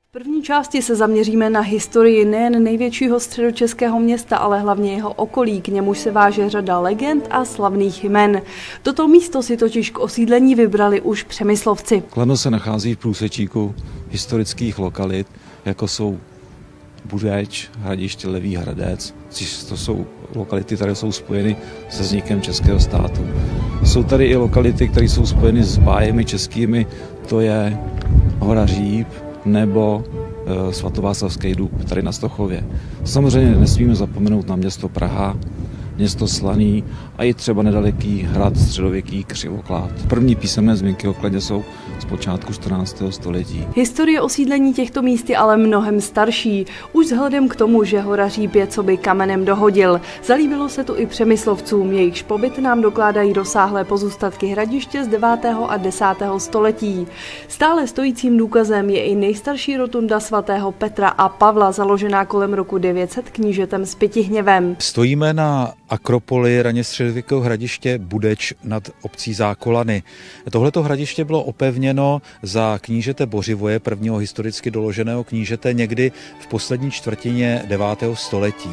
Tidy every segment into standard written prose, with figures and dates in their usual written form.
V první části se zaměříme na historii nejen největšího středočeského města, ale hlavně jeho okolí, k němuž se váže řada legend a slavných jmen. Toto místo si totiž k osídlení vybrali už Přemyslovci. Kladno se nachází v průsečíku historických lokalit, jako jsou Budeč, Hradiště, Levý Hradec. To jsou lokality, které jsou spojeny se vznikem českého státu. Jsou tady i lokality, které jsou spojeny s bájemi českými, to je Hora Říp nebo svatováclavský dub tady na Stochově. Samozřejmě nesmíme zapomenout na město Praha, město Slaný a i třeba nedaleký hrad středověký Křivoklát. První písemné zmínky o Kladně jsou z počátku 14. století. Historie osídlení těchto míst je ale mnohem starší. Už vzhledem k tomu, že Hora Říp je coby kamenem dohodil. Zalíbilo se tu i Přemyslovcům, jejichž pobyt nám dokládají rozsáhlé pozůstatky hradiště z 9. a 10. století. Stále stojícím důkazem je i nejstarší rotunda svatého Petra a Pavla, založená kolem roku 900 knížetem z Pitihněvem. Stojíme na akropoli raně středověkého hradiště Budeč nad obcí Zákolany. Tohleto hradiště bylo opevněno za knížete Bořivoje, prvního historicky doloženého knížete, někdy v poslední čtvrtině 9. století.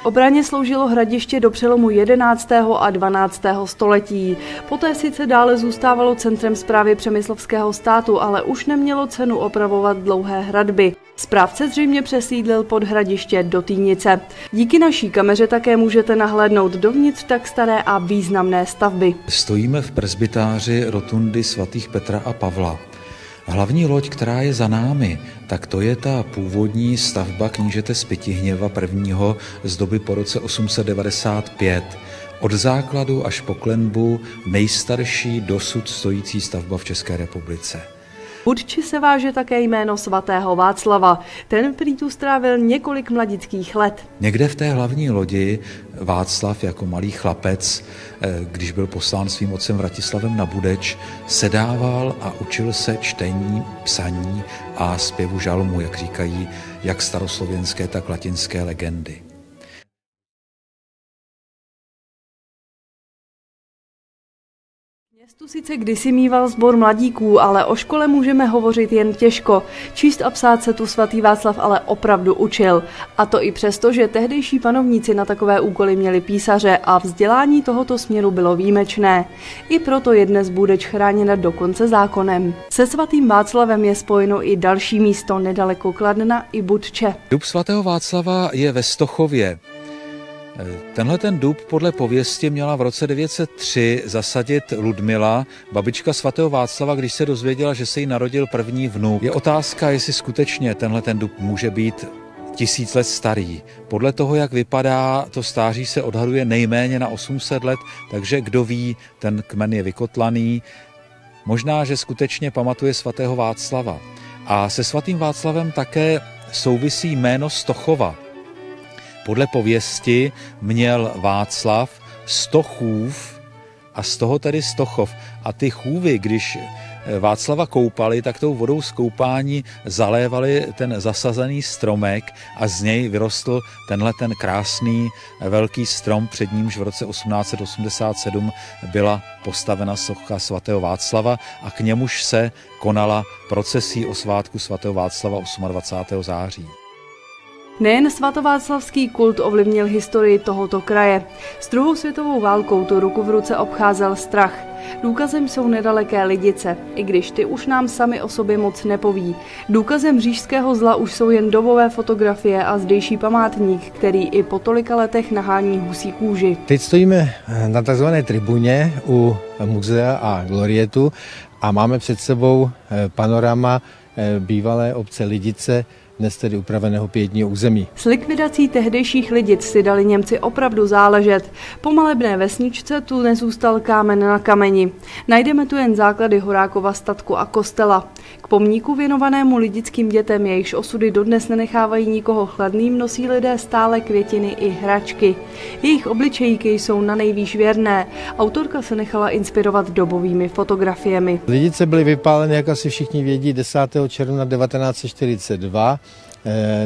Obraně sloužilo hradiště do přelomu 11. a 12. století. Poté sice dále zůstávalo centrem správy přemyslovského státu, ale už nemělo cenu opravovat dlouhé hradby. Správce zřejmě přesídlil pod hradiště do Týnice. Díky naší kameře také můžete nahlédnout dovnitř tak staré a významné stavby. Stojíme v presbytáři rotundy svatých Petra a Pavla. Hlavní loď, která je za námi, tak to je ta původní stavba knížete z Pitihněva prvního z doby po roce 895. Od základu až po klenbu nejstarší dosud stojící stavba v České republice. Budči se váže také jméno svatého Václava. Ten prý tu strávil několik mladických let. Někde v té hlavní lodi Václav jako malý chlapec, když byl poslán svým otcem Vratislavem na Budeč, sedával a učil se čtení, psaní a zpěvu žalmu, jak říkají jak staroslověnské, tak latinské legendy. Městu sice kdysi mýval sbor mladíků, ale o škole můžeme hovořit jen těžko. Číst a psát se tu svatý Václav ale opravdu učil. A to i přesto, že tehdejší panovníci na takové úkoly měli písaře a vzdělání tohoto směru bylo výjimečné. I proto je dnes Budeč chráněna dokonce zákonem. Se svatým Václavem je spojeno i další místo nedaleko Kladna i Budče. Dub svatého Václava je ve Stochově. Tenhle ten dub podle pověsti měla v roce 903 zasadit Ludmila, babička svatého Václava, když se dozvěděla, že se jí narodil první vnuk. Je otázka, jestli skutečně tenhle ten dub může být 1000 let starý. Podle toho, jak vypadá, to stáří se odhaduje nejméně na 800 let, takže kdo ví, ten kmen je vykotlaný. Možná, že skutečně pamatuje svatého Václava. A se svatým Václavem také souvisí jméno Stochova. Podle pověsti měl Václav 100 chův a z toho tedy Stochov. A ty chůvy, když Václava koupali, tak tou vodou z koupání zalévali ten zasazený stromek a z něj vyrostl tenhle ten krásný velký strom, před nímž v roce 1887 byla postavena socha svatého Václava a k němuž se konala procesí o svátku svatého Václava 28. září. Nejen svatováclavský kult ovlivnil historii tohoto kraje. S druhou světovou válkou tu ruku v ruce obcházel strach. Důkazem jsou nedaleké Lidice, i když ty už nám sami o sobě moc nepoví. Důkazem říšského zla už jsou jen dobové fotografie a zdejší památník, který i po tolika letech nahání husí kůži. Teď stojíme na takzvané tribuně u muzea a glorietu a máme před sebou panorama bývalé obce Lidice, dnes tedy upraveného pietního území. S likvidací tehdejších Lidic si dali Němci opravdu záležet. Po malebné vesničce tu nezůstal kámen na kameni. Najdeme tu jen základy Horákova statku a kostela. K pomníku věnovanému lidickým dětem, jejichž osudy dodnes nenechávají nikoho chladným, nosí lidé stále květiny i hračky. Jejich obličejky jsou na nejvýš věrné. Autorka se nechala inspirovat dobovými fotografiemi. Lidice byly vypáleny, jak asi všichni vědí, 10. června 1942.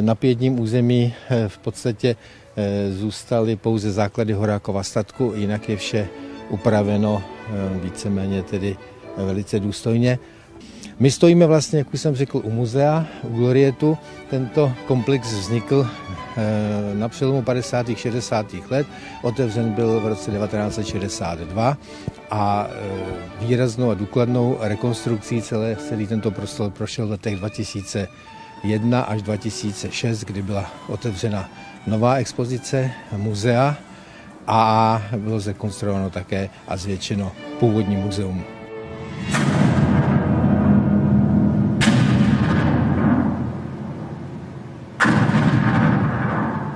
Na pietním území v podstatě zůstaly pouze základy Horákova statku, jinak je vše upraveno víceméně tedy velice důstojně. My stojíme vlastně, jak už jsem řekl, u muzea, u Glorietu. Tento komplex vznikl na přelomu 50. a 60. let. Otevřen byl v roce 1962 a výraznou a důkladnou rekonstrukcí celý tento prostor prošel v letech 2001 až 2006, kdy byla otevřena nová expozice muzea a bylo zrekonstruováno také a zvětšeno původní muzeum.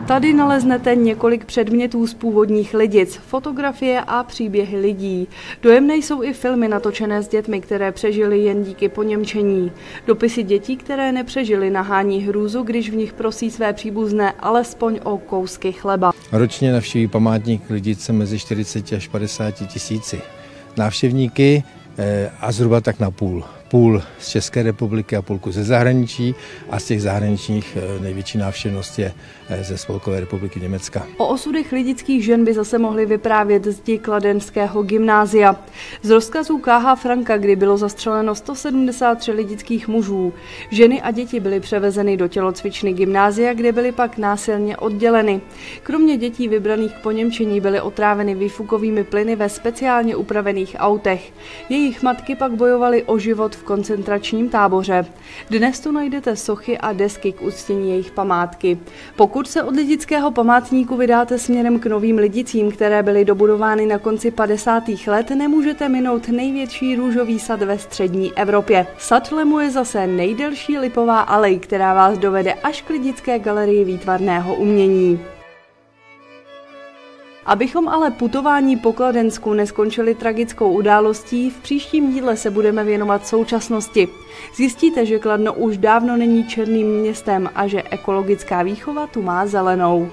Tady naleznete několik předmětů z původních Lidic, fotografie a příběhy lidí. Dojemné jsou i filmy natočené s dětmi, které přežily jen díky poněmčení. Dopisy dětí, které nepřežily, nahání hrůzu, když v nich prosí své příbuzné alespoň o kousky chleba. Ročně navštíví památník Lidice mezi 40 až 50 tisíci návštěvníky a zhruba tak na půl. Půl z České republiky a půlku ze zahraničí a z těch zahraničních největší návštěvnost je ze Spolkové republiky Německa. O osudech lidických žen by zase mohli vyprávět zdi kladenského gymnázia. Z rozkazů K.H. Franka, kdy bylo zastřeleno 173 lidických mužů, ženy a děti byly převezeny do tělocvičny gymnázia, kde byly pak násilně odděleny. Kromě dětí vybraných k poněmčení byly otráveny výfukovými plyny ve speciálně upravených autech. Jejich matky pak bojovaly o život v koncentračním táboře. Dnes tu najdete sochy a desky k uctění jejich památky. Pokud se od lidického památníku vydáte směrem k Novým Lidicím, které byly dobudovány na konci 50. let, nemůžete minout největší růžový sad ve střední Evropě. Sad lemuje zase nejdelší lipová alej, která vás dovede až k Lidické galerii výtvarného umění. Abychom ale putování po Kladensku neskončili tragickou událostí, v příštím díle se budeme věnovat současnosti. Zjistíte, že Kladno už dávno není černým městem a že ekologická výchova tu má zelenou.